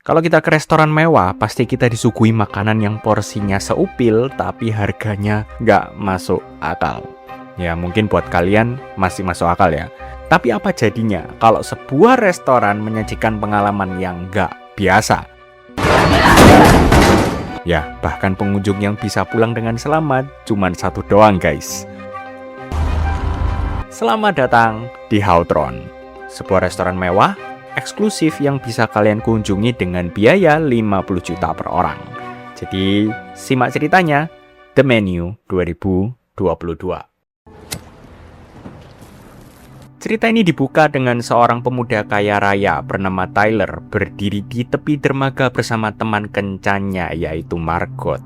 Kalau kita ke restoran mewah, pasti kita disuguhi makanan yang porsinya seupil, tapi harganya nggak masuk akal. Ya mungkin buat kalian masih masuk akal ya. Tapi apa jadinya kalau sebuah restoran menyajikan pengalaman yang nggak biasa? Ya, bahkan pengunjung yang bisa pulang dengan selamat cuman satu doang guys. Selamat datang di Hautron, sebuah restoran mewah eksklusif yang bisa kalian kunjungi dengan biaya 50 juta per orang. Jadi, simak ceritanya, The Menu 2022. Cerita ini dibuka dengan seorang pemuda kaya raya bernama Tyler berdiri di tepi dermaga bersama teman kencannya yaitu Margot.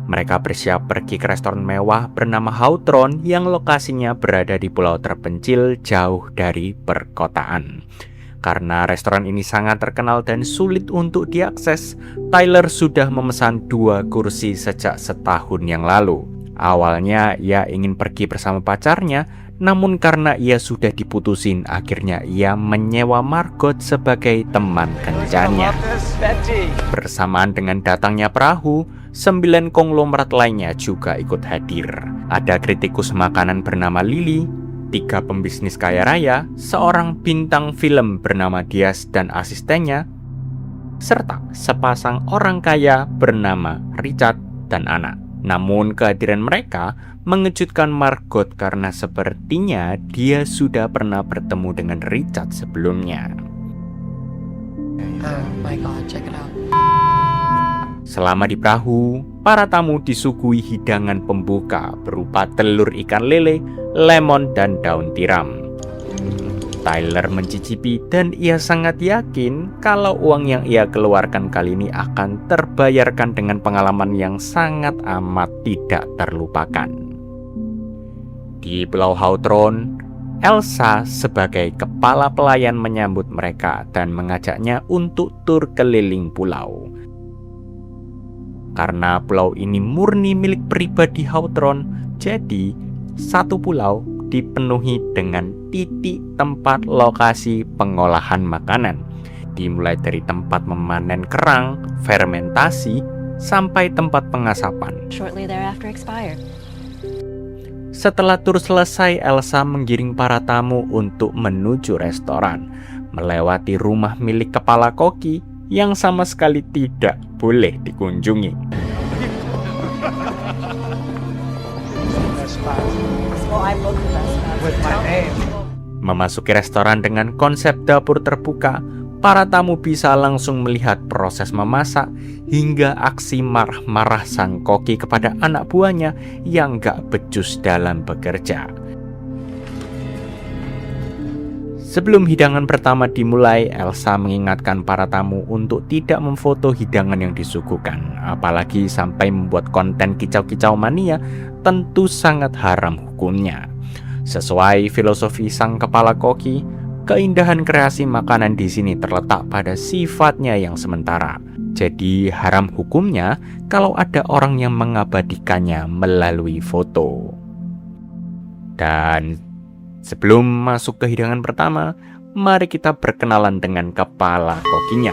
Mereka bersiap pergi ke restoran mewah bernama Hautron yang lokasinya berada di pulau terpencil jauh dari perkotaan. Karena restoran ini sangat terkenal dan sulit untuk diakses, Tyler sudah memesan 2 kursi sejak setahun yang lalu. Awalnya ia ingin pergi bersama pacarnya, namun karena ia sudah diputusin, akhirnya ia menyewa Margot sebagai teman kencannya. Bersamaan dengan datangnya perahu, 9 konglomerat lainnya juga ikut hadir. Ada kritikus makanan bernama Lily, 3 pembisnis kaya raya, seorang bintang film bernama Diaz dan asistennya, serta sepasang orang kaya bernama Richard dan Anna. Namun kehadiran mereka mengejutkan Margot karena sepertinya dia sudah pernah bertemu dengan Richard sebelumnya. Oh my God, check it out. Selama di perahu, para tamu disuguhi hidangan pembuka berupa telur ikan lele, lemon, dan daun tiram. Tyler mencicipi dan ia sangat yakin kalau uang yang ia keluarkan kali ini akan terbayarkan dengan pengalaman yang sangat amat tidak terlupakan. Di Pulau Hautron, Elsa sebagai kepala pelayan menyambut mereka dan mengajaknya untuk tur keliling pulau. Karena pulau ini murni milik pribadi Hautron, jadi satu pulau dipenuhi dengan titik tempat lokasi pengolahan makanan, dimulai dari tempat memanen kerang, fermentasi, sampai tempat pengasapan. Setelah tur selesai, Elsa menggiring para tamu untuk menuju restoran, melewati rumah milik kepala koki yang sama sekali tidak boleh dikunjungi. Memasuki restoran dengan konsep dapur terbuka, para tamu bisa langsung melihat proses memasak hingga aksi marah-marah sang koki kepada anak buahnya yang gak becus dalam bekerja. Sebelum hidangan pertama dimulai, Elsa mengingatkan para tamu untuk tidak memfoto hidangan yang disuguhkan, apalagi sampai membuat konten kicau-kicau mania, tentu sangat haram hukumnya. Sesuai filosofi sang kepala koki, keindahan kreasi makanan di sini terletak pada sifatnya yang sementara. Jadi haram hukumnya kalau ada orang yang mengabadikannya melalui foto. Dan sebelum masuk ke hidangan pertama, mari kita berkenalan dengan kepala kokinya,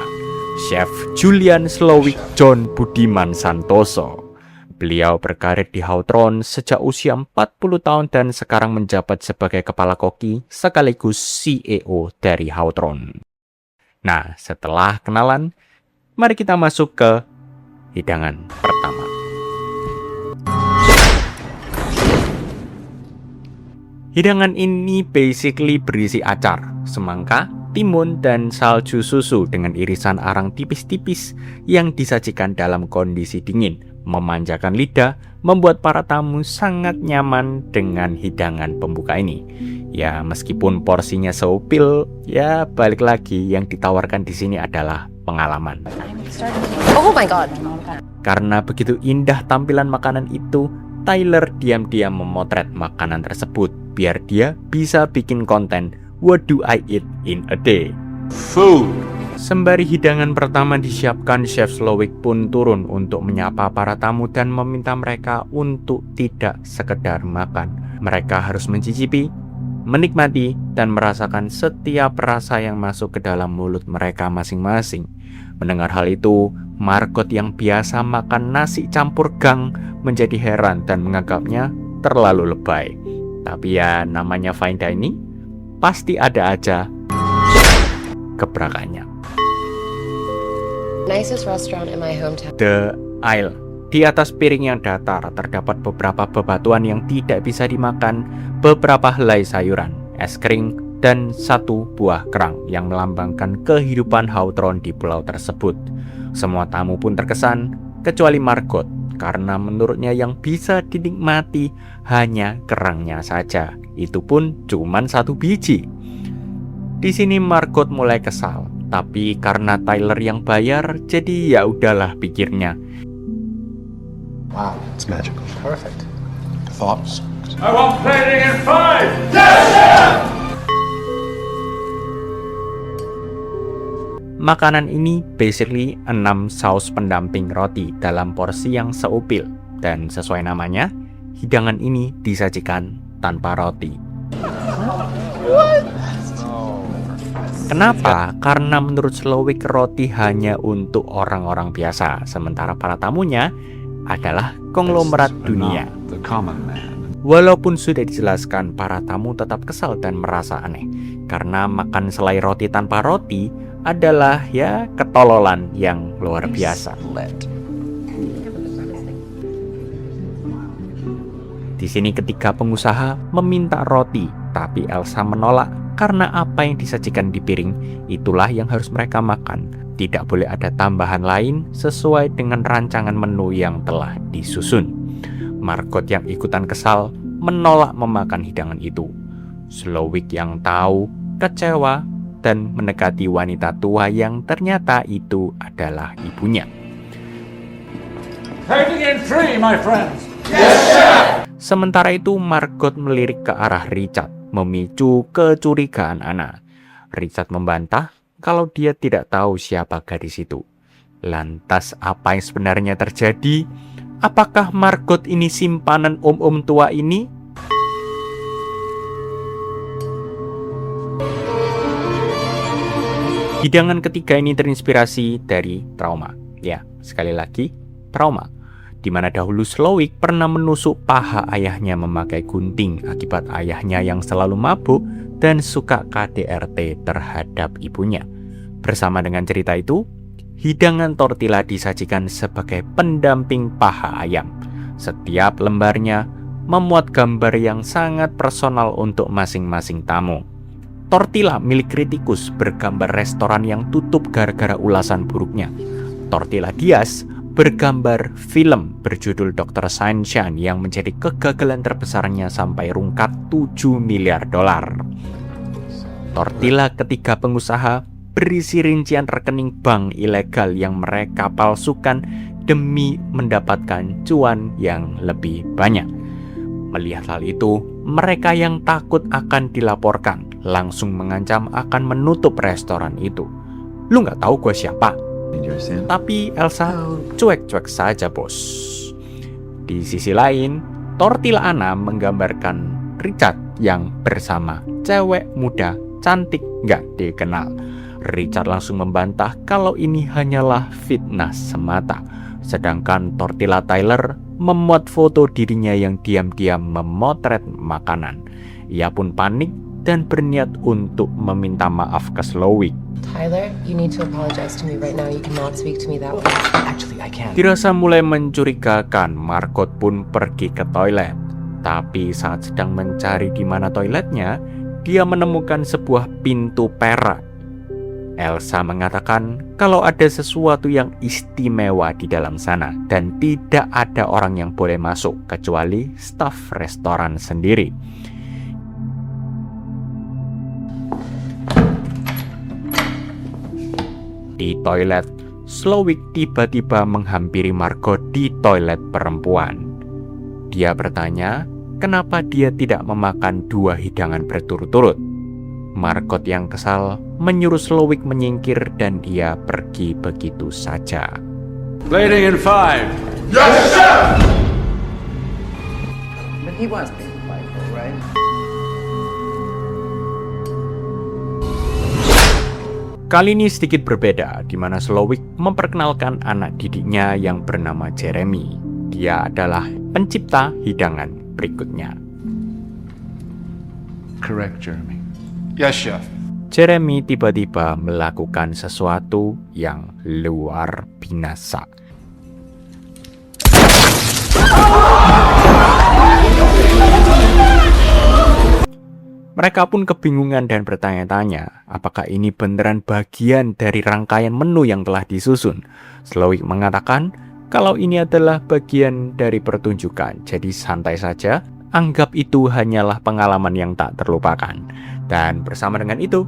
Chef Julian Slowik John Budiman Santoso. Beliau berkarir di Hautron sejak usia 40 tahun dan sekarang menjabat sebagai kepala koki sekaligus CEO dari Hautron. Nah, setelah kenalan, mari kita masuk ke hidangan pertama. Hidangan ini basically berisi acar, semangka, timun, dan salju susu dengan irisan arang tipis-tipis yang disajikan dalam kondisi dingin, memanjakan lidah, membuat para tamu sangat nyaman dengan hidangan pembuka ini. Ya, meskipun porsinya seupil, ya balik lagi yang ditawarkan di sini adalah pengalaman. Oh my God. Karena begitu indah tampilan makanan itu, Tyler diam-diam memotret makanan tersebut biar dia bisa bikin konten What do I eat in a day? Food. Sembari hidangan pertama disiapkan, Chef Slowik pun turun untuk menyapa para tamu dan meminta mereka untuk tidak sekedar makan. Mereka harus mencicipi menikmati dan merasakan setiap rasa yang masuk ke dalam mulut mereka masing-masing. Mendengar hal itu, Margot yang biasa makan nasi campur gang menjadi heran dan menganggapnya terlalu lebay. Tapi ya namanya fine dining, pasti ada aja gebrakannya. Nicest restaurant in my hometown. The Isle. Di atas piring yang datar terdapat beberapa bebatuan yang tidak bisa dimakan, beberapa helai sayuran, es kering, dan satu buah kerang yang melambangkan kehidupan Hautron di pulau tersebut. Semua tamu pun terkesan, kecuali Margot, karena menurutnya yang bisa dinikmati hanya kerangnya saja. Itu pun cuma 1 biji. Di sini Margot mulai kesal, tapi karena Tyler yang bayar, jadi ya udahlah pikirnya. Wow, it's magical. Perfect. Thoughts? I want plating in 5! Makanan ini basically 6 saus pendamping roti dalam porsi yang seupil. Dan sesuai namanya, hidangan ini disajikan tanpa roti. Kenapa? Karena menurut Slowik roti hanya untuk orang-orang biasa, sementara para tamunya adalah konglomerat dunia. Walaupun sudah dijelaskan, para tamu tetap kesal dan merasa aneh karena makan selai roti tanpa roti adalah ya ketololan yang luar biasa. Di sini ketika pengusaha meminta roti, tapi Elsa menolak karena apa yang disajikan di piring itulah yang harus mereka makan. Tidak boleh ada tambahan lain sesuai dengan rancangan menu yang telah disusun. Margot yang ikutan kesal menolak memakan hidangan itu. Slowik yang tahu kecewa dan mendekati wanita tua yang ternyata itu adalah ibunya. Plating in 3, my friends! Sementara itu Margot melirik ke arah Richard, memicu kecurigaan Anna. Richard membantah kalau dia tidak tahu siapa gadis itu. Lantas apa yang sebenarnya terjadi? Apakah Margot ini simpanan om-om tua ini? Hidangan ketiga ini terinspirasi dari trauma. Ya, sekali lagi, trauma. Di mana dahulu Slowik pernah menusuk paha ayahnya memakai gunting akibat ayahnya yang selalu mabuk dan suka KDRT terhadap ibunya. Bersama dengan cerita itu, hidangan tortilla disajikan sebagai pendamping paha ayam. Setiap lembarnya memuat gambar yang sangat personal untuk masing-masing tamu. Tortilla milik kritikus bergambar restoran yang tutup gara-gara ulasan buruknya. Tortilla Diaz bergambar film berjudul Dr. Sunshine yang menjadi kegagalan terbesarnya sampai rungkat $7 miliar. Tortilla ketiga pengusaha berisi rincian rekening bank ilegal yang mereka palsukan demi mendapatkan cuan yang lebih banyak. Melihat hal itu, mereka yang takut akan dilaporkan langsung mengancam akan menutup restoran itu. Lu nggak tahu gue siapa? Tapi Elsa cuek-cuek saja, bos. Di sisi lain, Tortilla Anna menggambarkan Richard yang bersama cewek muda cantik nggak dikenal. Richard langsung membantah kalau ini hanyalah fitnah semata. Sedangkan Tortilla Tyler memuat foto dirinya yang diam-diam memotret makanan. Ia pun panik dan berniat untuk meminta maaf ke Slowik. Tyler, you need to apologize to me right now. You cannot speak to me that way. Actually, I can't. Dirasa mulai mencurigakan, Margot pun pergi ke toilet. Tapi saat sedang mencari di mana toiletnya, dia menemukan sebuah pintu perak. Elsa mengatakan kalau ada sesuatu yang istimewa di dalam sana dan tidak ada orang yang boleh masuk kecuali staf restoran sendiri. Di toilet, Slowik tiba-tiba menghampiri Margot di toilet perempuan. Dia bertanya, kenapa dia tidak memakan 2 hidangan berturut-turut. Margot yang kesal menyuruh Slowik menyingkir dan dia pergi begitu saja. Plating in 5! But he wants me to fight, right? Kali ini sedikit berbeda, di mana Slowik memperkenalkan anak didiknya yang bernama Jeremy. Dia adalah pencipta hidangan berikutnya. Correct, Jeremy. Yes, Chef. Jeremy tiba-tiba melakukan sesuatu yang luar biasa. Mereka pun kebingungan dan bertanya-tanya, apakah ini beneran bagian dari rangkaian menu yang telah disusun? Slowik mengatakan kalau ini adalah bagian dari pertunjukan, jadi santai saja, anggap itu hanyalah pengalaman yang tak terlupakan. Dan bersama dengan itu,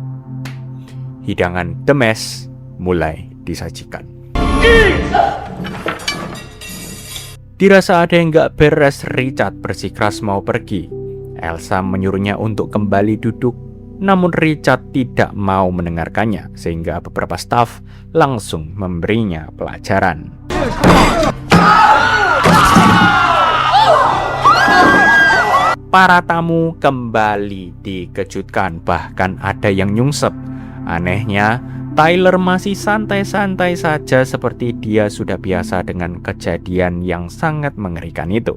hidangan The Mess mulai disajikan. Dirasa ada yang gak beres, Richard bersikeras mau pergi. Elsa menyuruhnya untuk kembali duduk, namun Richard tidak mau mendengarkannya, sehingga beberapa staf langsung memberinya pelajaran. Para tamu kembali dikejutkan, bahkan ada yang nyungsep. Anehnya, Tyler masih santai-santai saja seperti dia sudah biasa dengan kejadian yang sangat mengerikan itu.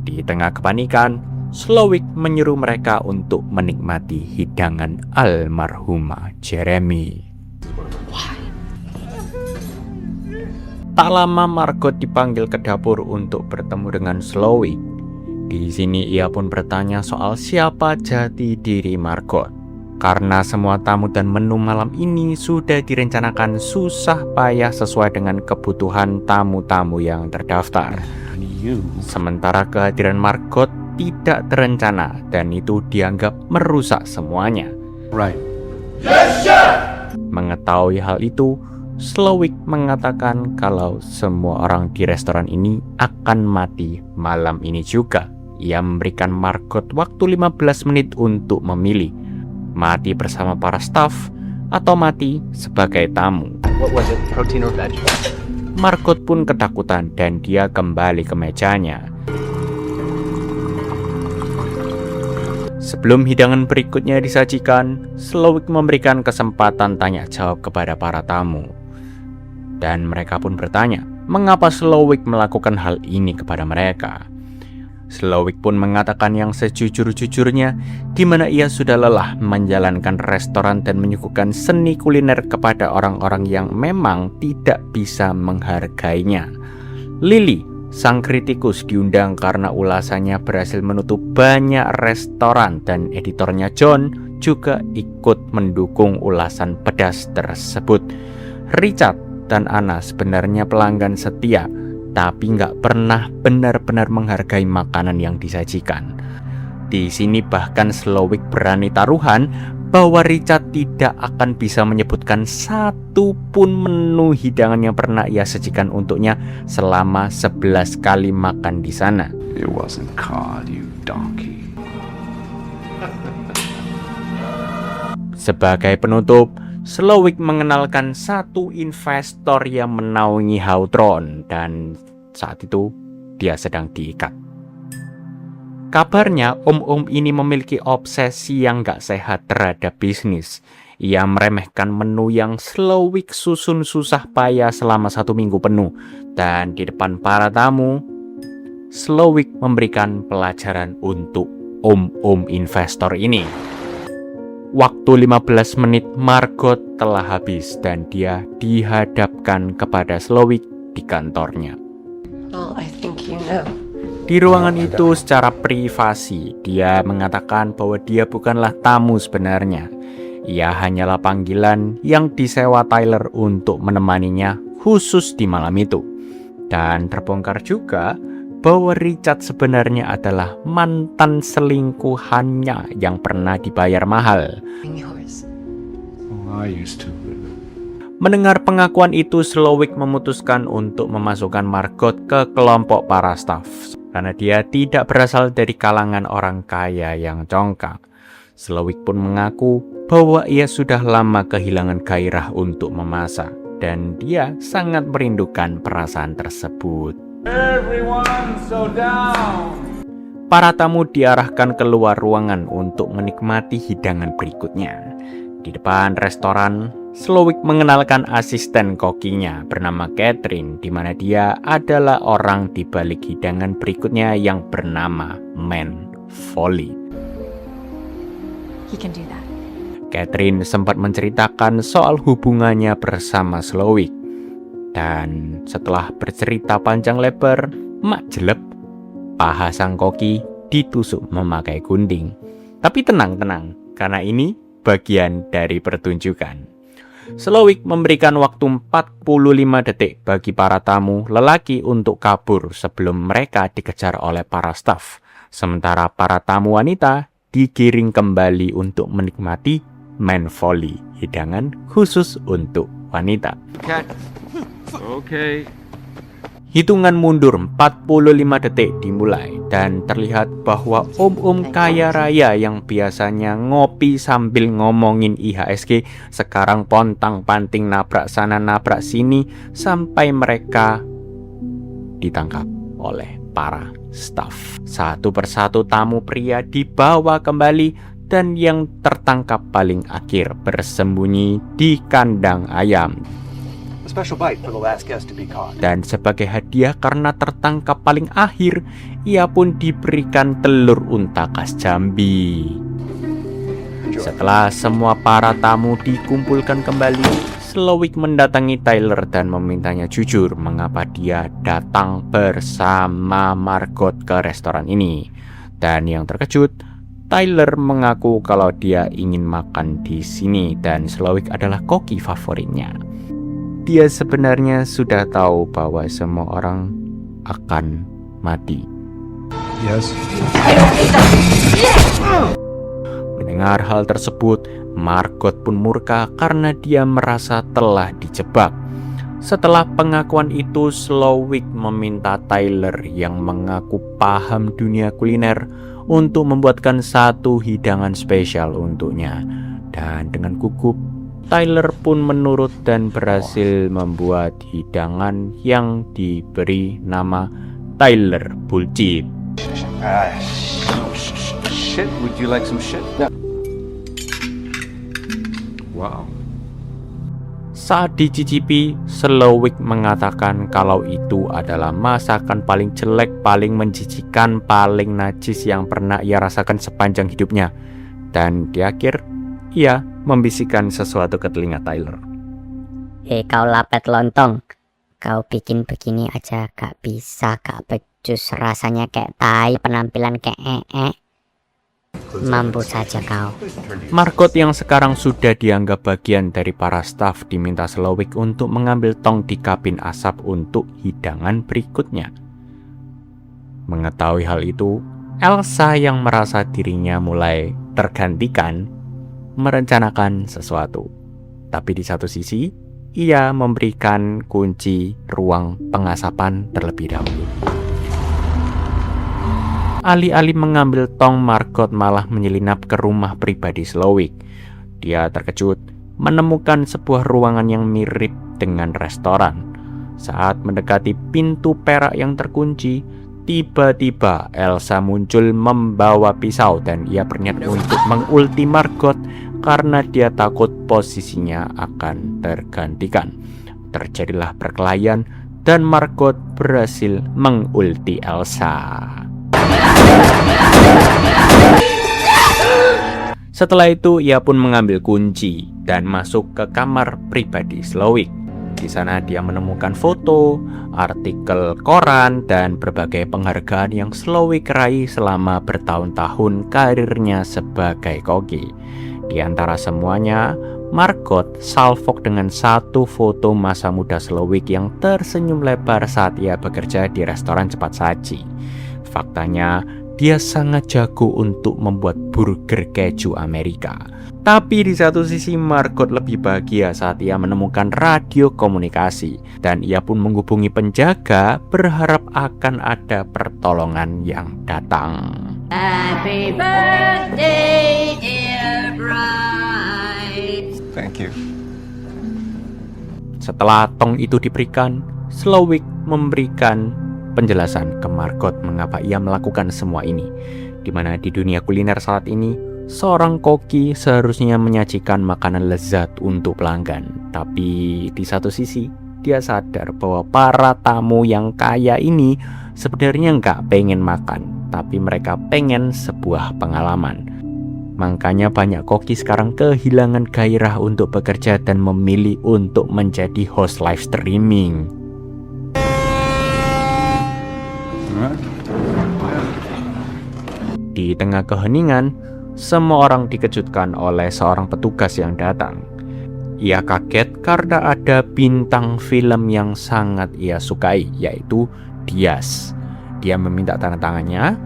Di tengah kepanikan, Slowik menyuruh mereka untuk menikmati hidangan almarhumah Jeremy. Tak lama Margot dipanggil ke dapur untuk bertemu dengan Slowik. Di sini ia pun bertanya soal siapa jati diri Margot. Karena semua tamu dan menu malam ini sudah direncanakan susah payah sesuai dengan kebutuhan tamu-tamu yang terdaftar. Sementara kehadiran Margot tidak terencana dan itu dianggap merusak semuanya. Right. Yes, Chef! Mengetahui hal itu, Slowik mengatakan kalau semua orang di restoran ini akan mati malam ini juga. Ia memberikan Margot waktu 15 menit untuk memilih, mati bersama para staf atau mati sebagai tamu. What was it, protein or veg? Margot pun ketakutan dan dia kembali ke mejanya. Sebelum hidangan berikutnya disajikan, Slowik memberikan kesempatan tanya jawab kepada para tamu. Dan mereka pun bertanya, mengapa Slowik melakukan hal ini kepada mereka. Slowik pun mengatakan yang sejujur-jujurnya, di mana ia sudah lelah menjalankan restoran dan menyuguhkan seni kuliner kepada orang-orang yang memang tidak bisa menghargainya. Lily, sang kritikus, diundang karena ulasannya berhasil menutup banyak restoran dan editornya John juga ikut mendukung ulasan pedas tersebut. Richard dan Anna sebenarnya pelanggan setia, tapi nggak pernah benar-benar menghargai makanan yang disajikan. Di sini bahkan Slowik berani taruhan bahwa Richard tidak akan bisa menyebutkan satu pun menu hidangan yang pernah ia sajikan untuknya selama 11 kali makan di sana. It wasn't called, you donkey. Sebagai penutup, Slowik mengenalkan satu investor yang menaungi Hawthorne dan saat itu dia sedang diikat. Kabarnya om-om ini memiliki obsesi yang gak sehat terhadap bisnis. Ia meremehkan menu yang Slowik susun susah payah selama 1 minggu penuh. Dan di depan para tamu, Slowik memberikan pelajaran untuk om-om investor ini. Waktu 15 menit Margot telah habis dan dia dihadapkan kepada Slowik di kantornya. Well, I think you know. Di ruangan itu secara privasi, dia mengatakan bahwa dia bukanlah tamu sebenarnya. Ia hanyalah panggilan yang disewa Tyler untuk menemaninya khusus di malam itu. Dan terbongkar juga bahwa Richard sebenarnya adalah mantan selingkuhannya yang pernah dibayar mahal. Yours. Oh, I used to. Mendengar pengakuan itu, Slowik memutuskan untuk memasukkan Margot ke kelompok para staf. Karena dia tidak berasal dari kalangan orang kaya yang congkak. Slowik pun mengaku bahwa ia sudah lama kehilangan gairah untuk memasak. Dan dia sangat merindukan perasaan tersebut. Everyone, so down. Para tamu diarahkan keluar ruangan untuk menikmati hidangan berikutnya. Di depan restoran, Slowik mengenalkan asisten kokinya bernama Catherine, di mana dia adalah orang di balik hidangan berikutnya yang bernama Man Foley. He can do that. Catherine sempat menceritakan soal hubungannya bersama Slowik. Dan setelah bercerita panjang lebar, mak jelek, paha sang koki ditusuk memakai gunting. Tapi tenang, karena ini bagian dari pertunjukan. Slowik memberikan waktu 45 detik bagi para tamu lelaki untuk kabur sebelum mereka dikejar oleh para staf. Sementara para tamu wanita digiring kembali untuk menikmati Man Foley, hidangan khusus untuk wanita. Okay. Hitungan mundur 45 detik dimulai dan terlihat bahwa om-om kaya raya yang biasanya ngopi sambil ngomongin IHSG sekarang pontang-panting nabrak sana nabrak sini sampai mereka ditangkap oleh para staf. Satu persatu tamu pria dibawa kembali dan yang tertangkap paling akhir bersembunyi di kandang ayam. A special bite for the last guest to be caught. Dan sebagai hadiah karena tertangkap paling akhir, ia pun diberikan telur unta khas Jambi. Setelah semua para tamu dikumpulkan kembali, Slowik mendatangi Tyler dan memintanya jujur mengapa dia datang bersama Margot ke restoran ini. Dan yang terkejut, Tyler mengaku kalau dia ingin makan di sini dan Slowik adalah koki favoritnya. Dia sebenarnya sudah tahu bahwa semua orang akan mati. Yes. Mendengar hal tersebut, Margot pun murka karena dia merasa telah dijebak. Setelah pengakuan itu, Slowik meminta Tyler yang mengaku paham dunia kuliner untuk membuatkan satu hidangan spesial untuknya. Dan dengan gugup, Tyler pun menurut dan berhasil membuat hidangan yang diberi nama Tyler Bullshit. Shit, would you like some shit? Wow. Saat dicicipi, Slowik mengatakan kalau itu adalah masakan paling jelek, paling menjijikan, paling najis yang pernah ia rasakan sepanjang hidupnya. Dan di akhir, ia membisikkan sesuatu ke telinga Tyler. Kau lapet lontong, kau bikin begini aja gak bisa, gak becus, rasanya kayak tai, penampilan kayak Mampus saja kau. Margot yang sekarang sudah dianggap bagian dari para staf diminta Slowik untuk mengambil tong di kabin asap untuk hidangan berikutnya. Mengetahui hal itu, Elsa yang merasa dirinya mulai tergantikan merencanakan sesuatu. Tapi di satu sisi, ia memberikan kunci ruang pengasapan terlebih dahulu. Alih-alih mengambil tong, Margot malah menyelinap ke rumah pribadi Slowik. Dia terkejut menemukan sebuah ruangan yang mirip dengan restoran. Saat mendekati pintu perak yang terkunci, tiba-tiba Elsa muncul membawa pisau dan ia berniat untuk mengulti Margot karena dia takut posisinya akan tergantikan. Terjadilah perkelahian dan Margot berhasil mengulti Elsa. Setelah itu ia pun mengambil kunci dan masuk ke kamar pribadi Slowik. Di sana dia menemukan foto, artikel koran, dan berbagai penghargaan yang Slowik raih selama bertahun-tahun karirnya sebagai koki. Di antara semuanya, Margot salvok dengan satu foto masa muda Slowik yang tersenyum lebar saat ia bekerja di restoran cepat saji. Faktanya, dia sangat jago untuk membuat burger keju Amerika. Tapi di satu sisi Margot lebih bahagia saat ia menemukan radio komunikasi dan ia pun menghubungi penjaga berharap akan ada pertolongan yang datang. Happy birthday, dear bride. Thank you. Setelah tong itu diberikan, Slowik memberikan penjelasan ke Margot mengapa ia melakukan semua ini, di mana di dunia kuliner saat ini Seorang koki seharusnya menyajikan makanan lezat untuk pelanggan, tapi di satu sisi dia sadar bahwa para tamu yang kaya ini sebenarnya nggak pengen makan, tapi mereka pengen sebuah pengalaman. Makanya banyak koki sekarang kehilangan gairah untuk bekerja dan memilih untuk menjadi host live streaming. Di tengah keheningan, semua orang dikejutkan oleh seorang petugas yang datang. Ia kaget karena ada bintang film yang sangat ia sukai, yaitu Diaz. Dia meminta tanda tangannya,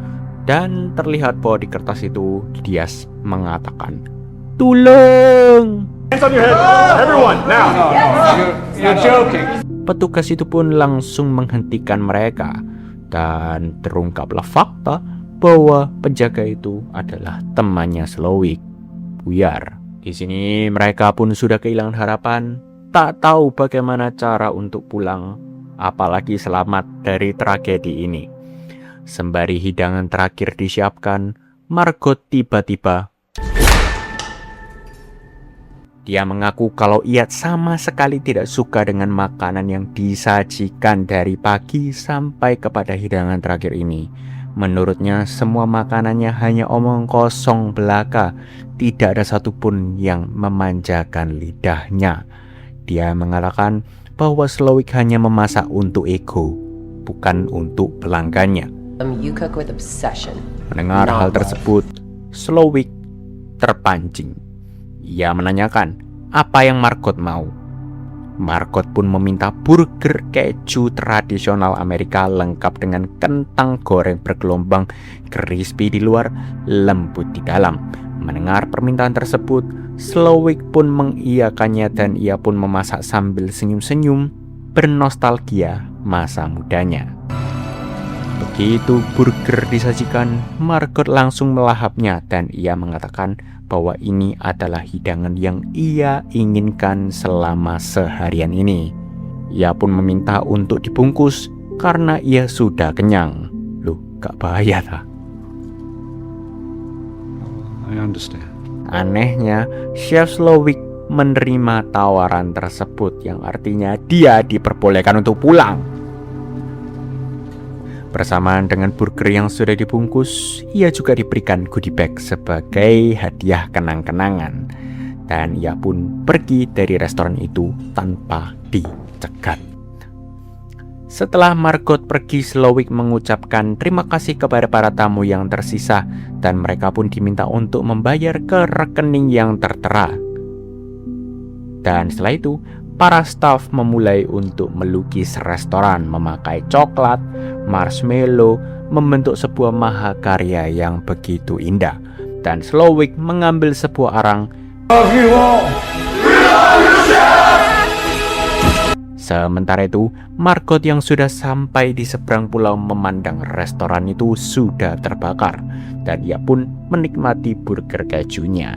dan terlihat bahwa di kertas itu Diaz mengatakan, "Tolong!" Everyone, now! You're joking. Petugas itu pun langsung menghentikan mereka, dan terungkaplah fakta bahwa penjaga itu adalah temannya Slowik, Buyar. Di sini mereka pun sudah kehilangan harapan, tak tahu bagaimana cara untuk pulang, apalagi selamat dari tragedi ini. Sembari hidangan terakhir disiapkan, Margot tiba-tiba dia mengaku kalau ia sama sekali tidak suka dengan makanan yang disajikan dari pagi sampai kepada hidangan terakhir ini. Menurutnya semua makanannya hanya omong kosong belaka, tidak ada satupun yang memanjakan lidahnya. Dia mengatakan bahwa Slowik hanya memasak untuk ego, bukan untuk pelanggannya. You cook with obsession. Mendengar hal tersebut, Slowik terpancing. Ia menanyakan apa yang Margot mau. Margot pun meminta burger keju tradisional Amerika lengkap dengan kentang goreng bergelombang, crispy di luar, lembut di dalam. Mendengar permintaan tersebut, Slowik pun mengiyakannya dan ia pun memasak sambil senyum-senyum, bernostalgia masa mudanya. Begitu burger disajikan, Margot langsung melahapnya dan ia mengatakan bahwa ini adalah hidangan yang ia inginkan selama seharian ini. Ia pun meminta untuk dibungkus karena ia sudah kenyang. Loh, gak bahaya tak? I understand. Anehnya, Chef Slowik menerima tawaran tersebut yang artinya dia diperbolehkan untuk pulang. Bersamaan dengan burger yang sudah dibungkus, ia juga diberikan goodie bag sebagai hadiah kenang-kenangan. Dan ia pun pergi dari restoran itu tanpa dicegat. Setelah Margot pergi, Slowik mengucapkan terima kasih kepada para tamu yang tersisa dan mereka pun diminta untuk membayar ke rekening yang tertera. Dan setelah itu, para staf memulai untuk melukis restoran memakai coklat, marshmallow, membentuk sebuah mahakarya yang begitu indah. Dan Slowik mengambil sebuah arang. Sementara itu, Margot yang sudah sampai di seberang pulau memandang restoran itu sudah terbakar dan ia pun menikmati burger kejunya.